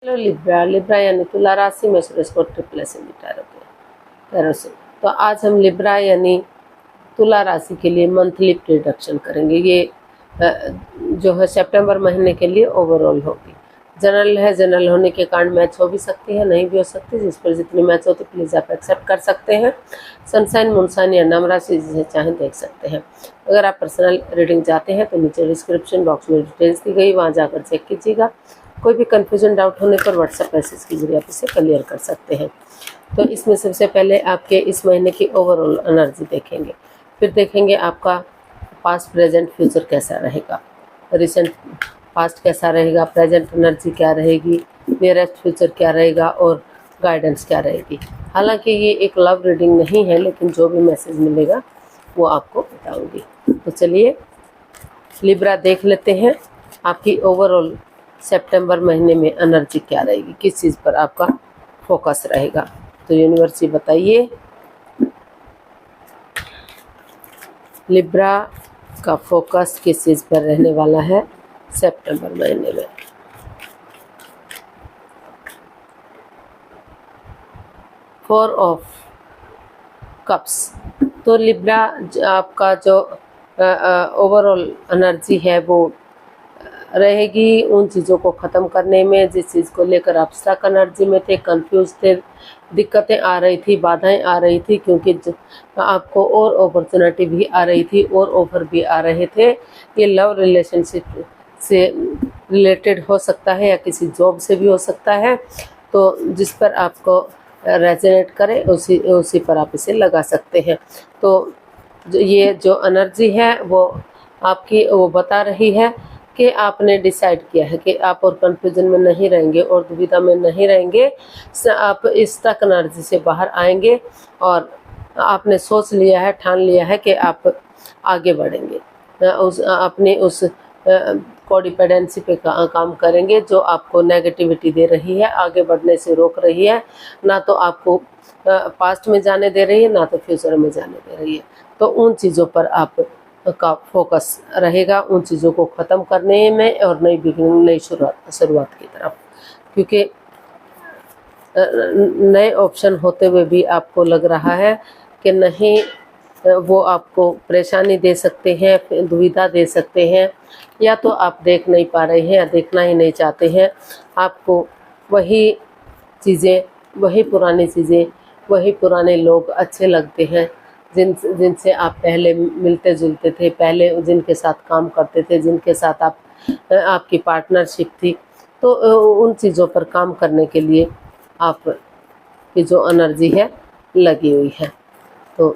Hello Libra. Libra यानी तुला राशि में सूरज को ट्रिपल एसिड टैरो से। तो आज हम लिब्रा यानी तुला राशि के लिए मंथली प्रिडिक्शन करेंगे। ये जो है सितंबर महीने के लिए ओवरऑल होगी। जनरल है, जनरल होने के कारण मैच हो भी सकती है, नहीं भी हो सकती। जिस पर जितनी मैच होती प्लीज़ आप एक्सेप्ट कर सकते हैं। सनसाइन, मूनसाइन या नाम राशि जिसे चाहें देख सकते हैं। अगर आप पर्सनल रीडिंग चाहते हैं तो नीचे डिस्क्रिप्शन बॉक्स में डिटेल्स दी गई, वहाँ जाकर चेक कीजिएगा। कोई भी कन्फ्यूजन डाउट होने पर व्हाट्सएप मैसेज के जरिए आप इसे क्लियर कर सकते हैं। तो इसमें सबसे पहले आपके इस महीने की ओवरऑल एनर्जी देखेंगे, फिर देखेंगे आपका पास्ट प्रेजेंट फ्यूचर कैसा रहेगा, रिसेंट पास्ट कैसा रहेगा, प्रेजेंट एनर्जी क्या रहेगी, नियरेस्ट फ्यूचर क्या रहेगा और गाइडेंस क्या रहेगी। हालांकि ये एक लव रीडिंग नहीं है, लेकिन जो भी मैसेज मिलेगा वो आपको बताऊंगी। तो चलिए लिब्रा देख लेते हैं आपकी ओवरऑल सितंबर महीने में एनर्जी क्या रहेगी, किस चीज़ पर आपका फोकस रहेगा। तो यूनिवर्स बताइए लिब्रा का फोकस किस चीज़ पर रहने वाला है सितंबर महीने में। Four of cups. तो लिब्रा आपका जो ओवरऑल एनर्जी है वो रहेगी उन चीज़ों को ख़त्म करने में जिस चीज़ को लेकर आप स्टक एनर्जी में थे, कंफ्यूज थे, दिक्कतें आ रही थी, बाधाएं आ रही थी, क्योंकि आपको और अपॉर्चुनिटी भी आ रही थी और ऑफर भी आ रहे थे। ये लव रिलेशनशिप से रिलेटेड हो सकता है या किसी जॉब से भी हो सकता है। तो जिस पर आपको रेजोनेट करे उसी पर आप इसे लगा सकते हैं। तो ये जो एनर्जी है वो आपकी वो बता रही है कि आपने डिसाइड किया है कि आप और कंफ्यूजन में नहीं रहेंगे और दुविधा में नहीं रहेंगे। आप इस स्टक एनर्जी से बाहर आएंगे और आपने सोच लिया है, ठान लिया है कि आप आगे बढ़ेंगे, अपनी उस कोडिपेंडेंसी पे काम करेंगे जो आपको नेगेटिविटी दे रही है, आगे बढ़ने से रोक रही है, ना तो आपको पास्ट में जाने दे रही है ना तो फ्यूचर में जाने दे रही है। तो उन चीज़ों पर आप का फोकस रहेगा, उन चीज़ों को ख़त्म करने में और नई बिगिनिंग, नई शुरुआत की तरफ। क्योंकि नए ऑप्शन होते हुए भी आपको लग रहा है कि नहीं, वो आपको परेशानी दे सकते हैं, दुविधा दे सकते हैं, या तो आप देख नहीं पा रहे हैं या देखना ही नहीं चाहते हैं। आपको वही चीज़ें, वही पुरानी चीज़ें, वही पुराने लोग अच्छे लगते हैं जिनसे आप पहले मिलते जुलते थे, पहले जिनके साथ काम करते थे, जिनके साथ आपकी पार्टनरशिप थी। तो उन चीज़ों पर काम करने के लिए आप की जो एनर्जी है लगी हुई है। तो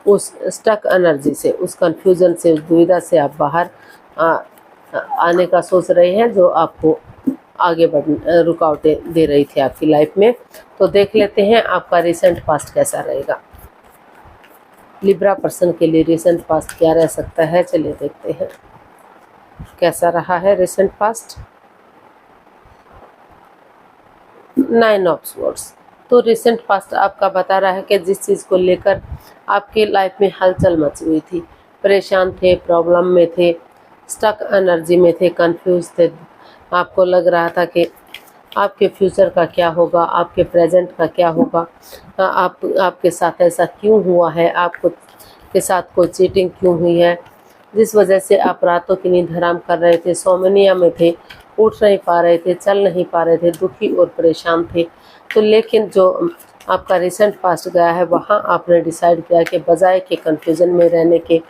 उस स्टक एनर्जी से, उस कंफ्यूजन से, उस दुविधा से आप बाहर आने का सोच रहे हैं जो आपको आगे रुकावटें दे रही थी आपकी लाइफ में। तो देख लेते हैं आपका रिसेंट पास्ट कैसा रहेगा। लिब्रा पर्सन के लिए रिसेंट पास्ट क्या रह सकता है, चलिए देखते हैं कैसा रहा है रिसेंट पास्ट। 9 of swords. तो रिसेंट पास्ट आपका बता रहा है कि जिस चीज़ को लेकर आपकी लाइफ में हलचल मची हुई थी, परेशान थे, प्रॉब्लम में थे, स्टक एनर्जी में थे, कंफ्यूज थे, आपको लग रहा था कि आपके फ्यूचर का क्या होगा, आपके प्रेजेंट का क्या होगा, आपके साथ ऐसा क्यों हुआ है, आपको के साथ कोई चीटिंग क्यों हुई है, जिस वजह से आप रातों की नींद हराम कर रहे थे, सोमनिया में थे, उठ नहीं पा रहे थे, चल नहीं पा रहे थे, दुखी और परेशान थे। तो लेकिन जो आपका रिसेंट पास्ट गया है वहाँ आपने डिसाइड किया कि बजाय के कन्फ्यूज़न में रहने के,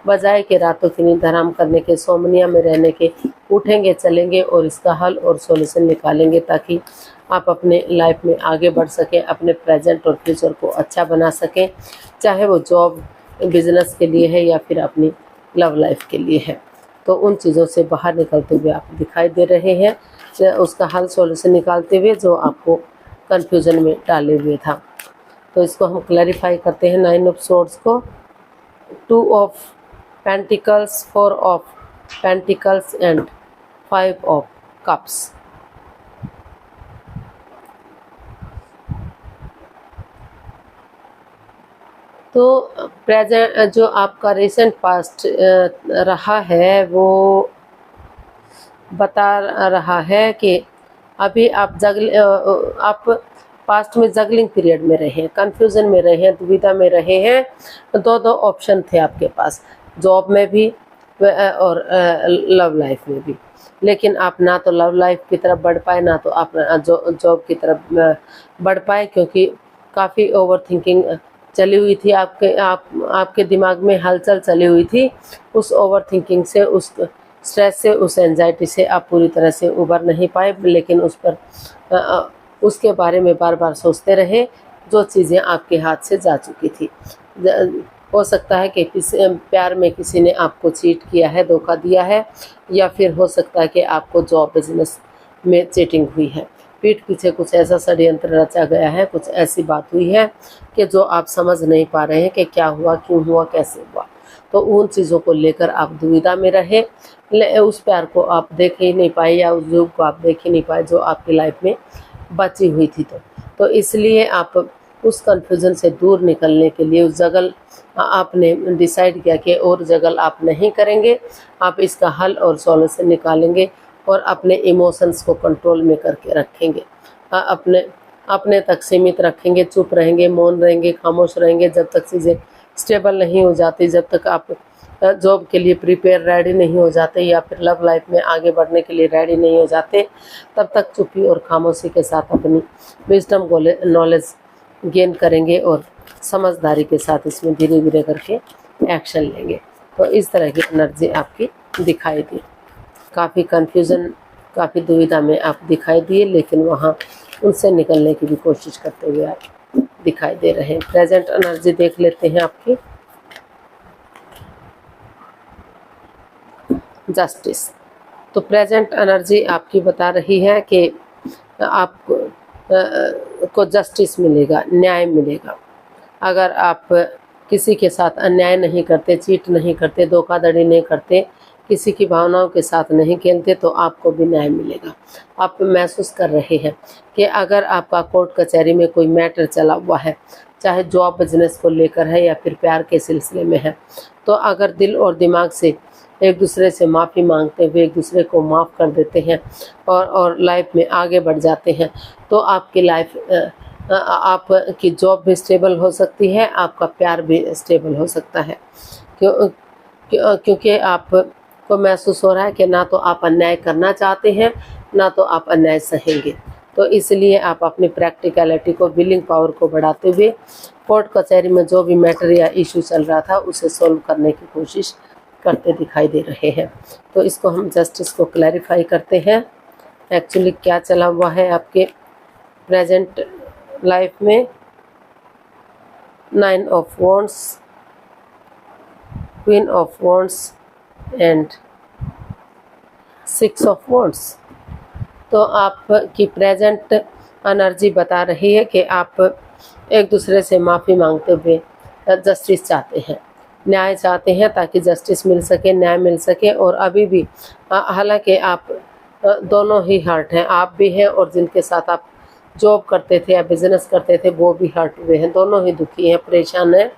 बजाय के रातों की नींद हराम करने के, सोमनिया में रहने के, उठेंगे, चलेंगे और इसका हल और सॉल्यूशन निकालेंगे ताकि आप अपने लाइफ में आगे बढ़ सकें, अपने प्रेजेंट और फ्यूचर को अच्छा बना सकें, चाहे वो जॉब, बिजनेस के लिए है या फिर अपनी लव लाइफ के लिए है। तो उन चीज़ों से बाहर निकलते हुए आप दिखाई दे रहे हैं, उसका हल सॉल्यूशन निकालते हुए जो आपको कन्फ्यूज़न में डाले हुए था। तो इसको हम क्लैरिफाई करते हैं 9 ऑफ स्वॉर्ड्स को। 2 of pentacles, 4 of pentacles and 5 of cups. तो जो आपका रिसेंट पास्ट रहा है वो बता रहा है कि अभी आप पास्ट में जगलिंग पीरियड में रहे हैं, कन्फ्यूज़न में रहे हैं, दुविधा में रहे हैं। दो ऑप्शन थे आपके पास, जॉब में भी और लव लाइफ में भी। लेकिन आप ना तो लव लाइफ की तरफ बढ़ पाए, ना तो आप जॉब की तरफ बढ़ पाए, क्योंकि काफ़ी ओवर थिंकिंग चली हुई थी आपके दिमाग में, हलचल चली हुई थी। उस ओवर थिंकिंग से, उस स्ट्रेस से, उस एंजाइटी से आप पूरी तरह से उबर नहीं पाए, लेकिन उसके बारे में बार बार सोचते रहे, जो चीज़ें आपके हाथ से जा चुकी थी। हो सकता है कि प्यार में किसी ने आपको चीट किया है, धोखा दिया है, या फिर हो सकता है कि आपको जॉब बिजनेस में चीटिंग हुई है। पीठ पीछे कुछ ऐसा षड्यंत्र रचा गया है, कुछ ऐसी बात हुई है कि जो आप समझ नहीं पा रहे हैं कि क्या हुआ, क्यों हुआ, कैसे हुआ। तो उन चीज़ों को लेकर आप दुविधा में रहे, उस प्यार को आप देख ही नहीं पाए, या उस युग को आप देख ही नहीं पाए जो आपकी लाइफ में बची हुई थी। तो इसलिए आप उस कन्फ्यूज़न से दूर निकलने के लिए उस जगल आपने डिसाइड किया कि और जगल आप नहीं करेंगे, आप इसका हल और सॉल्यूशन निकालेंगे और अपने इमोशंस को कंट्रोल में करके रखेंगे, अपने तक सीमित रखेंगे, चुप रहेंगे, मौन रहेंगे, खामोश रहेंगे, जब तक चीज़ें स्टेबल नहीं हो जाती, जब तक आप जॉब के लिए प्रिपेयर रेडी नहीं हो जाते, या फिर लव लाइफ में आगे बढ़ने के लिए रेडी नहीं हो जाते, तब तक चुप्पी और खामोशी के साथ अपनी विजडम नॉलेज गेन करेंगे और समझदारी के साथ इसमें धीरे धीरे करके एक्शन लेंगे। तो इस तरह की एनर्जी आपकी दिखाई दी। काफ़ी कन्फ्यूज़न, काफ़ी दुविधा में आप दिखाई दिए, लेकिन वहाँ उनसे निकलने की भी कोशिश करते हुए आप दिखाई दे रहे हैं। प्रेजेंट एनर्जी देख लेते हैं आपकी। जस्टिस। तो प्रेजेंट एनर्जी आपकी बता रही है कि आपको जस्टिस मिलेगा, न्याय मिलेगा। अगर आप किसी के साथ अन्याय नहीं करते, चीट नहीं करते, धोखाधड़ी नहीं करते, किसी की भावनाओं के साथ नहीं खेलते, तो आपको भी न्याय मिलेगा। आप महसूस कर रहे हैं कि अगर आपका कोर्ट कचहरी में कोई मैटर चला हुआ है, चाहे जॉब बिजनेस को लेकर है या फिर प्यार के सिलसिले में है, तो अगर दिल और दिमाग से एक दूसरे से माफ़ी मांगते हुए एक दूसरे को माफ़ कर देते हैं और लाइफ में आगे बढ़ जाते हैं, तो आपकी लाइफ, आपकी जॉब भी स्टेबल हो सकती है, आपका प्यार भी स्टेबल हो सकता है। क्योंकि आपको महसूस हो रहा है कि ना तो आप अन्याय करना चाहते हैं, ना तो आप अन्याय सहेंगे। तो इसलिए आप अपनी प्रैक्टिकलिटी को, विलिंग पावर को बढ़ाते हुए कोर्ट कचहरी में जो भी मैटर या इशू चल रहा था उसे सॉल्व करने की कोशिश करते दिखाई दे रहे हैं। तो इसको हम जस्टिस को क्लैरिफाई करते हैं, एक्चुअली क्या चला हुआ है आपके प्रेजेंट लाइफ में। 9 of wands, queen of wands and 6 of wands. तो आपकी प्रेजेंट एनर्जी बता रही है कि आप एक दूसरे से माफ़ी मांगते हुए जस्टिस चाहते हैं, न्याय चाहते हैं, ताकि जस्टिस मिल सके, न्याय मिल सके। और अभी भी हालांकि आप दोनों ही हर्ट हैं, आप भी हैं और जिनके साथ आप जॉब करते थे या बिजनेस करते थे वो भी हर्ट हुए हैं, दोनों ही दुखी हैं, परेशान हैं।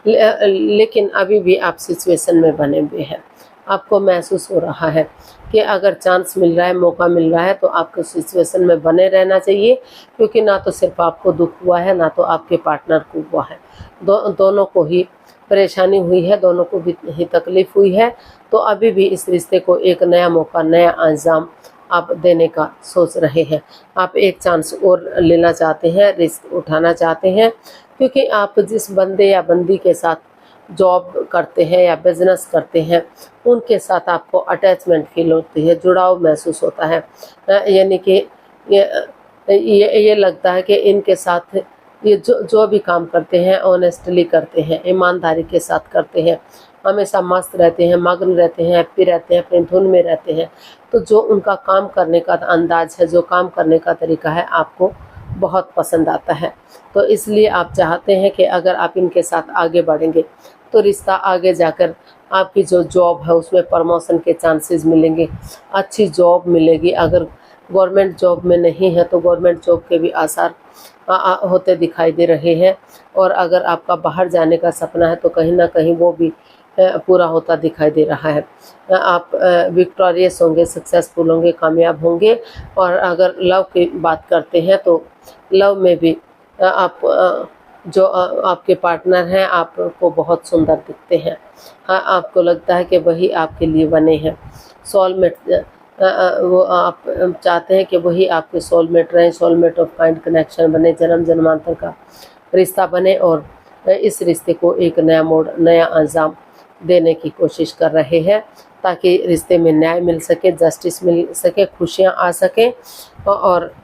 लेकिन अभी भी आप सिचुएशन में बने हुए हैं। आपको महसूस हो रहा है कि अगर चांस मिल रहा है, मौका मिल रहा है, तो आपको सिचुएशन में बने रहना चाहिए, क्योंकि ना तो सिर्फ आपको दुख हुआ है, ना तो आपके पार्टनर को हुआ है, दोनों को ही परेशानी हुई है, दोनों को भी ही तकलीफ हुई है। तो अभी भी इस रिश्ते को एक नया मौका, नया अंजाम आप देने का सोच रहे हैं। आप एक चांस और लेना चाहते हैं, रिस्क उठाना चाहते हैं, क्योंकि आप जिस बंदे या बंदी के साथ जॉब करते हैं या बिजनेस करते हैं उनके साथ आपको अटैचमेंट फील होती है, जुड़ाव महसूस होता है। यानी कि ये लगता है कि इनके साथ ये जो भी काम करते हैं ऑनेस्टली करते हैं, ईमानदारी के साथ करते हैं, हमेशा मस्त रहते हैं, मग्न रहते हैं, हैप्पी रहते हैं, अपनी धुन में रहते हैं। तो जो उनका काम करने का अंदाज है, जो काम करने का तरीका है, आपको बहुत पसंद आता है। तो इसलिए आप चाहते हैं कि अगर आप इनके साथ आगे बढ़ेंगे तो रिश्ता आगे जाकर आपकी जो जॉब है उसमें प्रमोशन के चांसेस मिलेंगे, अच्छी जॉब मिलेगी। अगर गवर्नमेंट जॉब में नहीं है तो गवर्नमेंट जॉब के भी आसार होते दिखाई दे रहे हैं। और अगर आपका बाहर जाने का सपना है तो कहीं ना कहीं वो भी पूरा होता दिखाई दे रहा है। आप विक्टोरियस होंगे, सक्सेसफुल होंगे, कामयाब होंगे। और अगर लव की बात करते हैं तो लव में भी आप जो आपके पार्टनर हैं आपको बहुत सुंदर दिखते हैं। हाँ, आपको लगता है कि वही आपके लिए बने हैं। सोलमेट वो आप चाहते हैं कि वही आपके सोलमेट रहें, सोलमेट ऑफ काइंड कनेक्शन बने, जन्म जन्मांतर का रिश्ता बने और इस रिश्ते को एक नया मोड़, नया अंजाम देने की कोशिश कर रहे हैं ताकि रिश्ते में न्याय मिल सके, जस्टिस मिल सके, खुशियाँ आ सकें और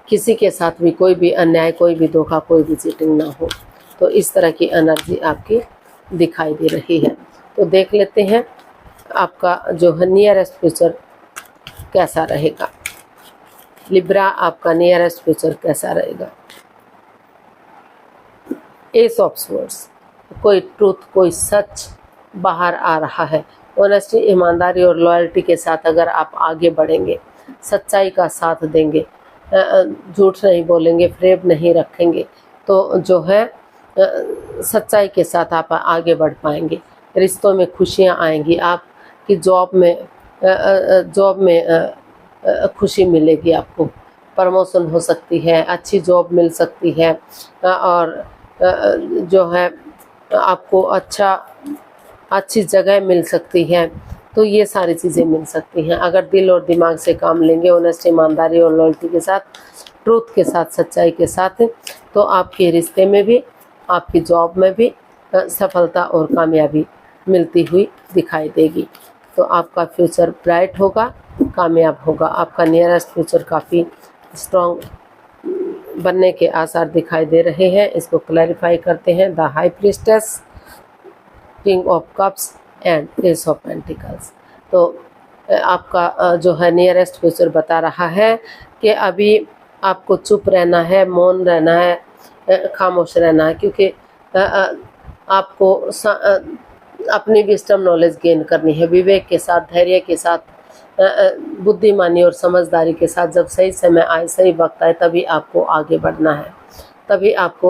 किसी के साथ भी कोई भी अन्याय, कोई भी धोखा, कोई भी चीटिंग ना हो। तो इस तरह की एनर्जी आपकी दिखाई दे रही है। तो देख लेते हैं आपका जो है नियरेस्ट फ्यूचर कैसा रहेगा। लिब्रा, आपका नियरेस्ट फ्यूचर कैसा रहेगा। एस ऑफ स्वॉर्ड्स, कोई ट्रूथ, कोई सच बाहर आ रहा है। ऑनेस्टी, ईमानदारी और लॉयल्टी के साथ अगर आप आगे बढ़ेंगे, सच्चाई का साथ देंगे, झूठ नहीं बोलेंगे, फ्रेब नहीं रखेंगे, तो जो है सच्चाई के साथ आप आगे बढ़ पाएंगे। रिश्तों में खुशियाँ आएंगी, आपकी जॉब में खुशी मिलेगी, आपको प्रमोशन हो सकती है, अच्छी जॉब मिल सकती है और जो है आपको अच्छी जगह मिल सकती है। तो ये सारी चीज़ें मिल सकती हैं अगर दिल और दिमाग से काम लेंगे, ऑनेस्ट, ईमानदारी और लॉयल्टी के साथ, ट्रूथ के साथ, सच्चाई के साथ। तो आपके रिश्ते में भी, आपकी जॉब में भी सफलता और कामयाबी मिलती हुई दिखाई देगी। तो आपका फ्यूचर ब्राइट होगा, कामयाब होगा। आपका नियरेस्ट फ्यूचर काफ़ी स्ट्रॉन्ग बनने के आसार दिखाई दे रहे हैं। इसको क्लैरिफाई करते हैं। The high priestess, king of cups and S of pentacles. तो आपका जो है नियरेस्ट फ्यूचर बता रहा है कि अभी आपको चुप रहना है, मौन रहना है, खामोश रहना है, क्योंकि आपको अपनी विस्डम नॉलेज गेन करनी है। विवेक के साथ, धैर्य के साथ, बुद्धिमानी और समझदारी के साथ जब सही समय आए, सही वक्त आए, तभी आपको आगे बढ़ना है। तभी आपको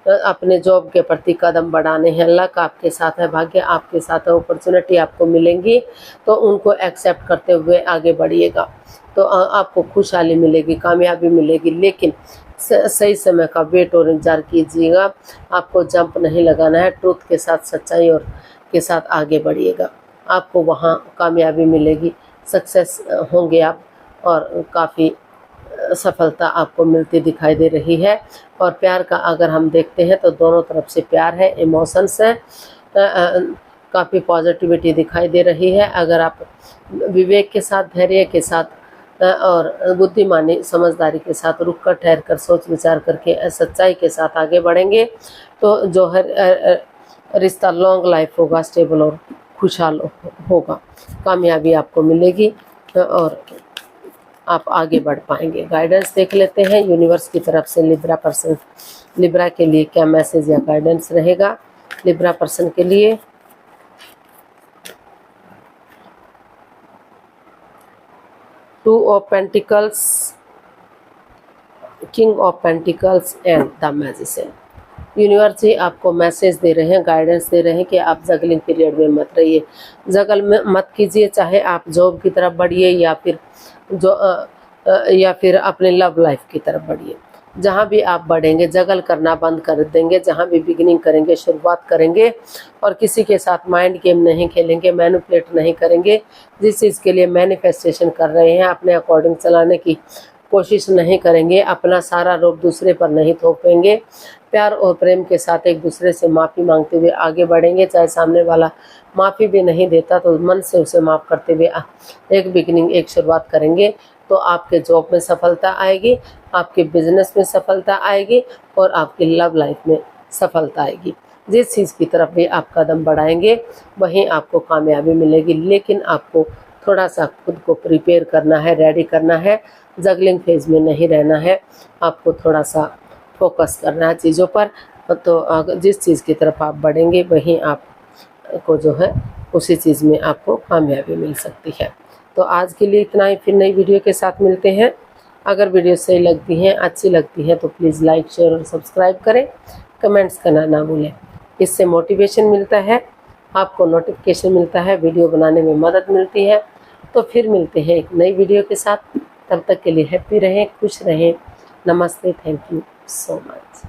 अपने जॉब के प्रति कदम बढ़ाने हैं। लक आपके साथ है, भाग्य आपके साथ है, अपॉर्चुनिटी आपको मिलेंगी, तो उनको एक्सेप्ट करते हुए आगे बढ़िएगा। तो आपको खुशहाली मिलेगी, कामयाबी मिलेगी, लेकिन सही समय का वेट और इंतजार कीजिएगा। आपको जंप नहीं लगाना है। ट्रूथ के साथ, सच्चाई और के साथ आगे बढ़िएगा, आपको वहाँ कामयाबी मिलेगी, सक्सेस होंगे आप और काफ़ी सफलता आपको मिलती दिखाई दे रही है। और प्यार का अगर हम देखते हैं तो दोनों तरफ से प्यार है, इमोशंस है, काफ़ी पॉजिटिविटी दिखाई दे रही है। अगर आप विवेक के साथ, धैर्य के साथ और बुद्धिमानी, समझदारी के साथ रुक कर, ठहर कर, सोच विचार करके, सच्चाई के साथ आगे बढ़ेंगे, तो जो है रिश्ता लॉन्ग लाइफ होगा, स्टेबल और खुशहाल होगा, कामयाबी आपको मिलेगी और आप आगे बढ़ पाएंगे। गाइडेंस देख लेते हैं यूनिवर्स की तरफ से लिब्रा पर्सन, लिब्रा के लिए क्या मैसेज या गाइडेंस रहेगा लिब्रा पर्सन के लिए। Two of pentacles, king of pentacles and the magician. Universe ही आपको मैसेज दे रहे हैं, गाइडेंस दे रहे हैं कि आप जगलिंग पीरियड में मत रहिए, जगल में मत कीजिए। चाहे आप जॉब की तरफ बढ़िए या फिर अपने लव लाइफ की तरफ बढ़िए। जहाँ भी आप बढ़ेंगे, जगल करना बंद कर देंगे। जहाँ भी बिगिनिंग करेंगे, शुरुआत करेंगे और किसी के साथ माइंड गेम नहीं खेलेंगे, मैनिपुलेट नहीं करेंगे। जिस चीज़ के लिए मैनिफेस्टेशन कर रहे हैं, अपने अकॉर्डिंग चलाने की कोशिश नहीं करेंगे, अपना सारा रोब दूसरे पर नहीं थोपेंगे। प्यार और प्रेम के साथ एक दूसरे से माफ़ी मांगते हुए आगे बढ़ेंगे। चाहे सामने वाला माफ़ी भी नहीं देता तो मन से उसे माफ़ करते हुए एक बिगिनिंग, एक शुरुआत करेंगे, तो आपके जॉब में सफलता आएगी, आपके बिजनेस में सफलता आएगी और आपकी लव लाइफ में सफलता आएगी। जिस चीज़ की तरफ भी आप कदम बढ़ाएंगे वहीं आपको कामयाबी मिलेगी, लेकिन आपको थोड़ा सा खुद को प्रिपेयर करना है, रेडी करना है। जगलिंग फेज में नहीं रहना है, आपको थोड़ा सा फोकस करना है चीज़ों पर। तो जिस चीज़ की तरफ आप बढ़ेंगे वहीं आपको जो है उसी चीज़ में आपको कामयाबी मिल सकती है। तो आज के लिए इतना ही, फिर नई वीडियो के साथ मिलते हैं। अगर वीडियो सही लगती हैं, अच्छी लगती है तो प्लीज़ लाइक, शेयर और सब्सक्राइब करें। कमेंट्स करना ना भूलें, इससे मोटिवेशन मिलता है आपको नोटिफिकेशन मिलता है, वीडियो बनाने में मदद मिलती है। तो फिर मिलते हैं एक नई वीडियो के साथ। तब तक के लिए हैप्पी रहें, खुश रहें। नमस्ते, थैंक यू सो मच।